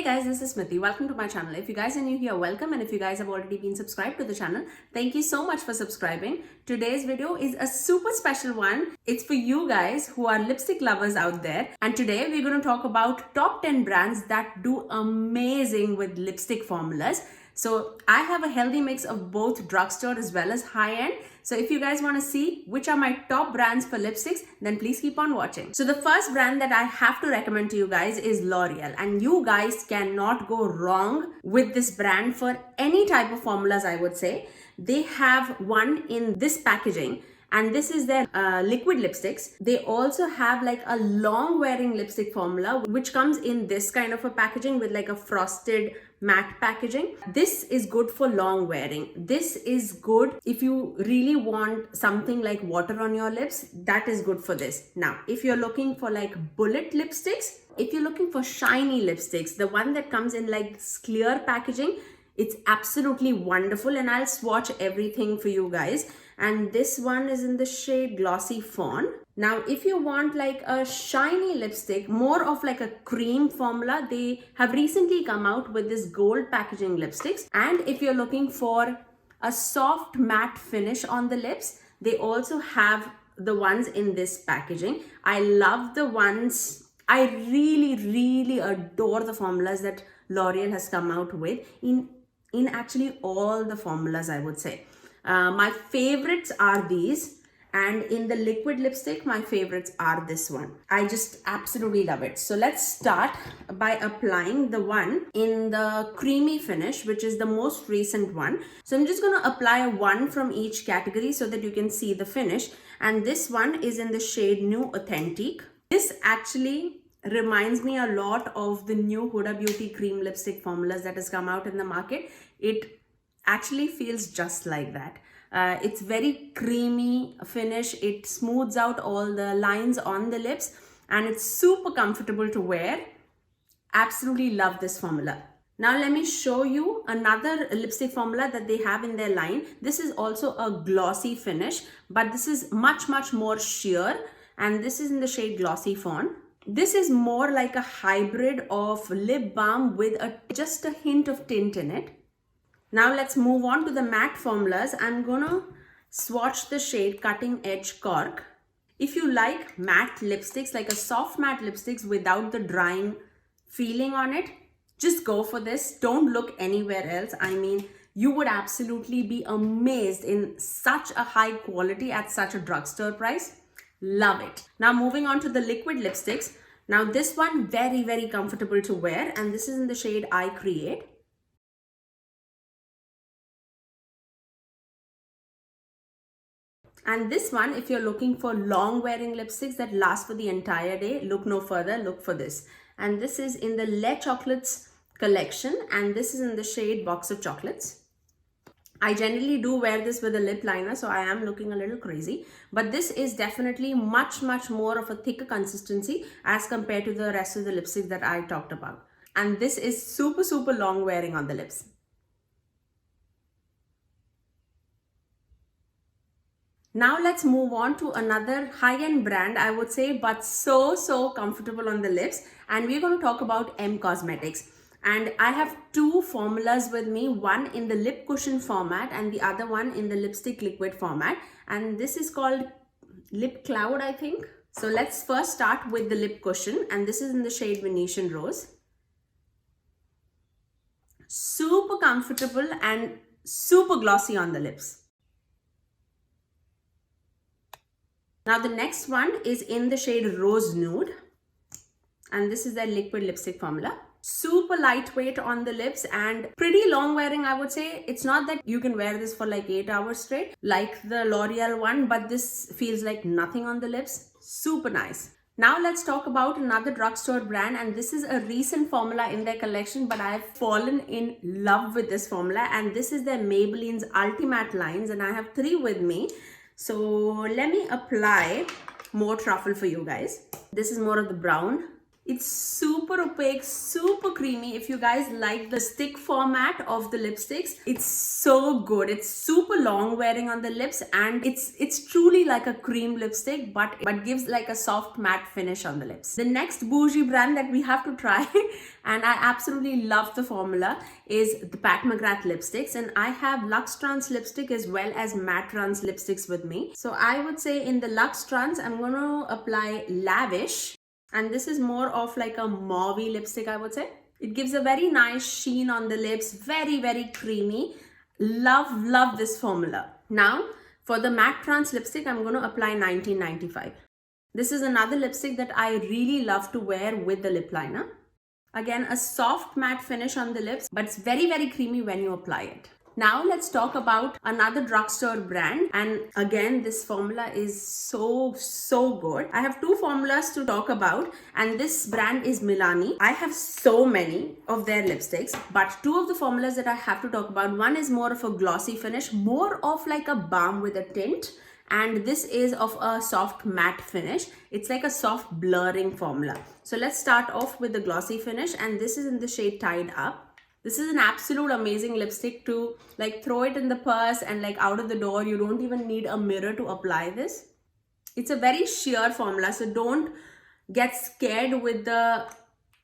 guys, this is Smriti. Welcome to my channel. If you guys are new here, welcome, and if you guys have already been subscribed to the channel, thank you so much for subscribing. Today's video is a super special one. It's for you guys who are lipstick lovers out there, and today we're going to talk about top 10 brands that do amazing with lipstick formulas. So I have a healthy mix of both drugstore as well as high-end. So if you guys want to see which are my top brands for lipsticks, then please keep on watching. So the first brand that I have to recommend to you guys is L'Oreal, and you guys cannot go wrong with this brand for any type of formulas, I would say. They have one in this packaging, and this is their liquid lipsticks. They also have like a long wearing lipstick formula which comes in this kind of a packaging with like a frosted matte packaging. This is good for long wearing. This is good if you really want something like water on your lips. That is good for this. Now if you're looking for like bullet lipsticks, if you're looking for shiny lipsticks, the one that comes in like this clear packaging, it's absolutely wonderful, and I'll swatch everything for you guys. And this one is in the shade Glossy Fawn. Now, if you want like a shiny lipstick, more of like a cream formula, they have recently come out with this gold packaging lipsticks. And if you're looking for a soft matte finish on the lips, they also have the ones in this packaging. I love the ones. I really adore the formulas that L'Oreal has come out with in actually all the formulas, I would say. My favorites are these, and in the liquid lipstick, my favorites are this one. I just absolutely love it. So let's start by applying the one in the creamy finish, which is the most recent one. So I'm just going to apply one from each category so that you can see the finish. And this one is in the shade New Authentique. This actually reminds me a lot of the new Huda Beauty cream lipstick formulas that has come out in the market. It actually feels just like that. It's very creamy finish. It smooths out all the lines on the lips, and it's super comfortable to wear. Absolutely love this formula. Now let me show you another lipstick formula that they have in their line. This is also a glossy finish, but this is much more sheer, and this is in the shade Glossy Fawn. This is more like a hybrid of lip balm with just a hint of tint in it. Now let's move on to the matte formulas. I'm gonna swatch the shade Cutting Edge Cork. If you like matte lipsticks, like a soft matte lipsticks without the drying feeling on it, just go for this. Don't look anywhere else. I mean, you would absolutely be amazed in such a high quality at such a drugstore price. Love it. Now moving on to the liquid lipsticks. Now this one very comfortable to wear, and this is in the shade I Create. And this one, if you're looking for long wearing lipsticks that last for the entire day, look no further, look for this. And this is in the Les Chocolates collection, and this is in the shade Box of Chocolates. I generally do wear this with a lip liner, so I am looking a little crazy, but this is definitely much more of a thicker consistency as compared to the rest of the lipsticks that I talked about. And this is super long wearing on the lips. Now let's move on to another high-end brand, I would say, but so comfortable on the lips, and we're going to talk about M Cosmetics. And I have two formulas with me, one in the lip cushion format and the other one in the lipstick liquid format. And this is called Lip Cloud, I think. So let's first start with the lip cushion, and this is in the shade Venetian Rose. Super comfortable and super glossy on the lips. Now the next one is in the shade Rose Nude, and this is their liquid lipstick formula. Super lightweight on the lips and pretty long wearing, I would say. It's not that you can wear this for like 8 hours straight like the L'Oreal one, but this feels like nothing on the lips. Super nice. Now let's talk about another drugstore brand, and this is a recent formula in their collection, but I've fallen in love with this formula, and this is their Maybelline's Ultimate lines, and I have 3 with me. So let me apply more truffle for you guys. This is more of the brown. It's super opaque, super creamy. If you guys like the stick format of the lipsticks, it's so good. It's super long wearing on the lips, and it's truly like a cream lipstick, but gives like a soft matte finish on the lips. The next bougie brand that we have to try and I absolutely love the formula is the Pat McGrath lipsticks, and I have Luxe Trance lipstick as well as Matte Trance lipsticks with me. So I would say in the Luxe Trance, I'm going to apply Lavish. And this is more of like a mauvey lipstick, I would say. It gives a very nice sheen on the lips, very, very creamy. Love this formula. Now, for the Matte Trance lipstick, I'm going to apply 1995. This is another lipstick that I really love to wear with the lip liner. Again, a soft matte finish on the lips, but it's very, very creamy when you apply it. Now let's talk about another drugstore brand, and again this formula is so good. I have two formulas to talk about, and this brand is Milani. I have so many of their lipsticks, but two of the formulas that I have to talk about, one is more of a glossy finish, more of like a balm with a tint, and this is of a soft matte finish. It's like a soft blurring formula. So let's start off with the glossy finish, and this is in the shade Tied Up. This is an absolute amazing lipstick to like throw it in the purse and like out of the door. You don't even need a mirror to apply this. It's a very sheer formula, so don't get scared with the,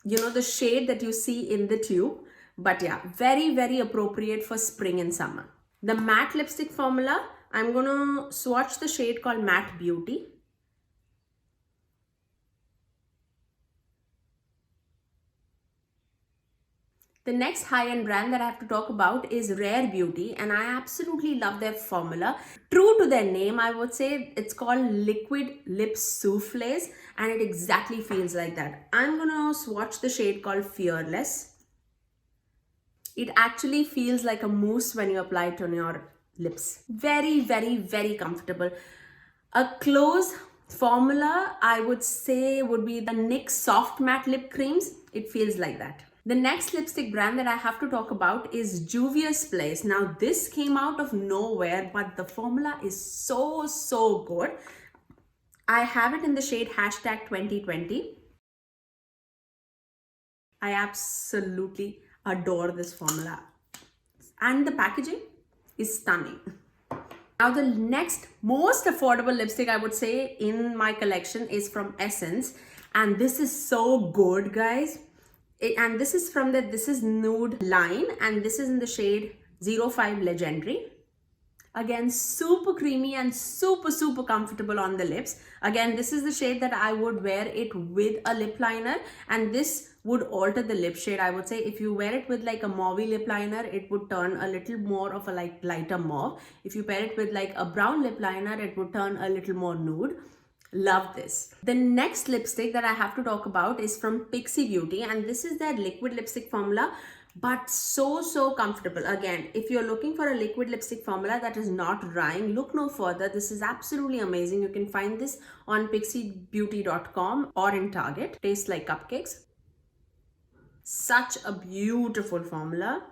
you know, the shade that you see in the tube. But yeah, very, very appropriate for spring and summer. The matte lipstick formula, I'm gonna swatch the shade called Matte Beauty. The next high-end brand that I have to talk about is Rare Beauty, and I absolutely love their formula. True to their name, I would say it's called Liquid Lip Soufflés, and it exactly feels like that. I'm gonna swatch the shade called Fearless. It actually feels like a mousse when you apply it on your lips. Very, very, very comfortable. A close formula, I would say, would be the NYX Soft Matte Lip Creams. It feels like that. The next lipstick brand that I have to talk about is Juvia's Place. Now this came out of nowhere, but the formula is so good. I have it in the shade hashtag 2020. I absolutely adore this formula. And the packaging is stunning. Now the next most affordable lipstick I would say in my collection is from Essence. And this is so good, guys. And this is from this is Nude line, and this is in the shade 05 Legendary. Again, super creamy and super comfortable on the lips. Again, this is the shade that I would wear it with a lip liner, and this would alter the lip shade. I would say if you wear it with like a mauve lip liner, it would turn a little more of a like lighter mauve. If you pair it with like a brown lip liner, it would turn a little more nude. Love this. The next lipstick that I have to talk about is from Pixi Beauty, and this is their liquid lipstick formula, but so comfortable. Again, if you're looking for a liquid lipstick formula that is not drying, look no further. This is absolutely amazing. You can find this on pixibeauty.com or in Target. Tastes like cupcakes. Such a beautiful formula.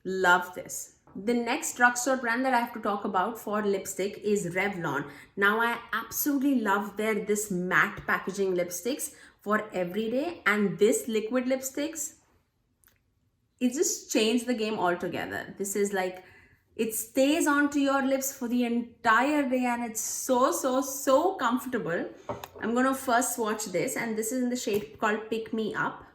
Love this. The next drugstore brand that I have to talk about for lipstick is Revlon. Now I absolutely love their this matte packaging lipsticks for everyday, and this liquid lipsticks, it just changed the game altogether. This is like, it stays onto your lips for the entire day, and it's so comfortable. I'm gonna first swatch this, and this is in the shade called Pick Me Up.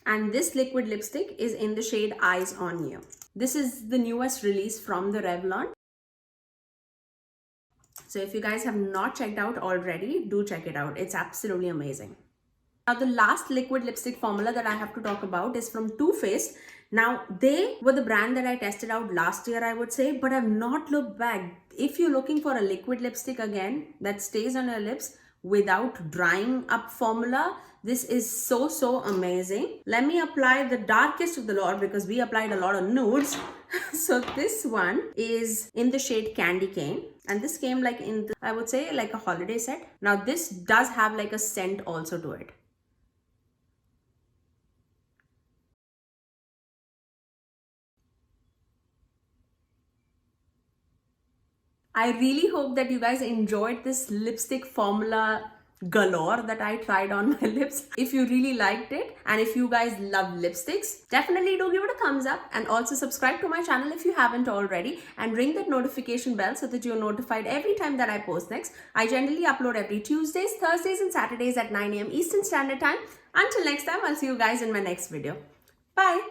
And this liquid lipstick is in the shade Eyes on You. This is the newest release from the Revlon. So if you guys have not checked out already, do check it out. It's absolutely amazing. Now the last liquid lipstick formula that I have to talk about is from Too Faced. Now they were the brand that I tested out last year, I would say, but I've not looked back. If you're looking for a liquid lipstick again that stays on your lips without drying up formula, this is so amazing. Let me apply the darkest of the lot because we applied a lot of nudes. So this one is in the shade Candy Cane, and this came like in the, I would say like a holiday set. Now this does have like a scent also to it. I really hope that you guys enjoyed this lipstick formula galore that I tried on my lips. If you really liked it and if you guys love lipsticks, definitely do give it a thumbs up and also subscribe to my channel if you haven't already and ring that notification bell so that you're notified every time that I post next. I generally upload every Tuesdays, Thursdays and Saturdays at 9 a.m. Eastern Standard Time. Until next time, I'll see you guys in my next video. Bye!